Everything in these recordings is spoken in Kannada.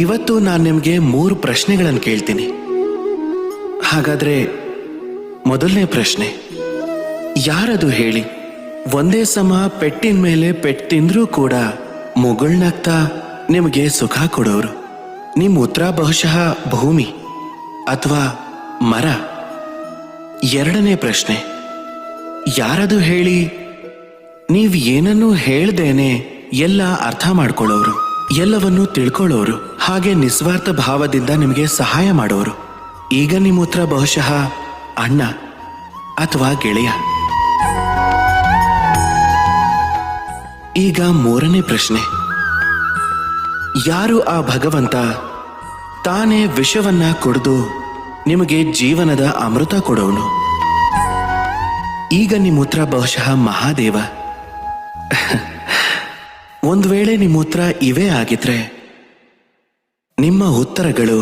ಇವತ್ತು ನಾನು ನಿಮಗೆ 3 ಪ್ರಶ್ನೆಗಳನ್ನು ಕೇಳ್ತೀನಿ. ಹಾಗಾದ್ರೆ ಮೊದಲನೇ ಪ್ರಶ್ನೆ, ಯಾರದು ಹೇಳಿ? ಒಂದೇ ಸಮ ಪೆಟ್ಟಿನ ಮೇಲೆ ಪೆಟ್ಟು ತಿಂದ್ರೂ ಕೂಡ ಮುಗುಳ್ನಾಗ್ತಾ ನಿಮಗೆ ಸುಖ ಕೊಡೋರು. ನಿಮ್ಮ ಉತ್ತರ ಬಹುಶಃ ಭೂಮಿ ಅಥವಾ ಮರ. ಎರಡನೇ ಪ್ರಶ್ನೆ, ಯಾರದು ಹೇಳಿ? ನೀವು ಏನನ್ನೂ ಹೇಳ್ದೇನೆ ಎಲ್ಲ ಅರ್ಥ ಮಾಡ್ಕೊಳ್ಳೋರು, ಎಲ್ಲವನ್ನೂ ತಿಳ್ಕೊಳ್ಳೋರು, ಹಾಗೆ ನಿಸ್ವಾರ್ಥ ಭಾವದಿಂದ ನಿಮಗೆ ಸಹಾಯ ಮಾಡೋರು. ಈಗ ನಿಮ್ಮ ಉತ್ತರ ಬಹುಶಃ ಅಣ್ಣ ಅಥವಾ ಗೆಳೆಯ. ಈಗ ಮೂರನೇ ಪ್ರಶ್ನೆ, ಯಾರು ಆ ಭಗವಂತ ತಾನೇ ವಿಷವನ್ನ ಕುಡಿದು ನಿಮಗೆ ಜೀವನದ ಅಮೃತ ಕೊಡೋನು? ಈಗ ನಿಮ್ಮ ಉತ್ತರ ಬಹುಶಃ ಮಹಾದೇವ. ಒಂದು ವೇಳೆ ನಿಮ್ಮ ಉತ್ತರ ಇವೇ ಆಗಿದ್ರೆ ನಿಮ್ಮ ಉತ್ತರಗಳು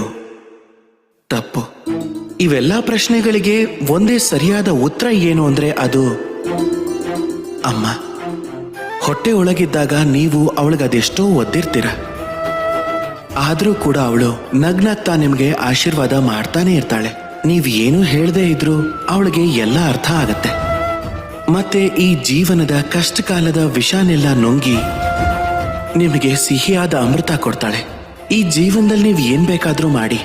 ತಪ್ಪು. ಇವೆಲ್ಲ ಪ್ರಶ್ನೆಗಳಿಗೆ ಒಂದೇ ಸರಿಯಾದ ಉತ್ತರ ಏನು ಅಂದ್ರೆ ಅದು ಅಮ್ಮ. ಹೊಟ್ಟೆ ಒಳಗಿದ್ದಾಗ ನೀವು ಅವಳಿಗದೆಷ್ಟೋ ಒದ್ದಿರ್ತೀರ, ಆದ್ರೂ ಕೂಡ ಅವಳು ನಗ್ನಗ್ತಾ ನಿಮ್ಗೆ ಆಶೀರ್ವಾದ ಮಾಡ್ತಾನೆ ಇರ್ತಾಳೆ. ನೀವ್ ಏನು ಹೇಳದೇ ಇದ್ರೂ ಅವಳಿಗೆ ಎಲ್ಲ ಅರ್ಥ ಆಗತ್ತೆ. ಮತ್ತೆ ಈ ಜೀವನದ ಕಷ್ಟಕಾಲದ ವಿಷನೆಲ್ಲ ನುಂಗಿ ನಿಮಗೆ ಸಿಹಿಯಾದ ಅಮೃತ ಕೊಡ್ತಾಳೆ. ಈ ಜೀವನದಲ್ಲಿ ನೀವು ಏನ್ ಬೇಕಾದ್ರೂ ಮಾಡಿ,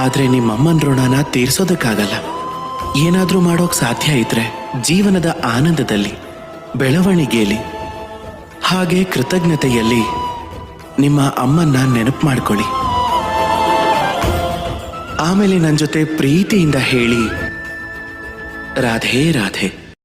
ಆದ್ರೆ ನಿಮ್ಮಮ್ಮನ ಋಣನ ತೀರ್ಸೋದಕ್ಕಾಗಲ್ಲ. ಏನಾದ್ರೂ ಮಾಡೋಕ್ ಸಾಧ್ಯ ಇದ್ರೆ ಜೀವನದ ಆನಂದದಲ್ಲಿ, ಬೆಳವಣಿಗೆಯಲ್ಲಿ, ಹಾಗೆ ಕೃತಜ್ಞತೆಯಲ್ಲಿ ನಿಮ್ಮ ಅಮ್ಮನ್ನ ನೆನಪು ಮಾಡ್ಕೊಳ್ಳಿ. ಆಮೇಲೆ ನನ್ನ ಜೊತೆ ಪ್ರೀತಿಯಿಂದ ಹೇಳಿ, ರಾಧೆ ರಾಧೆ.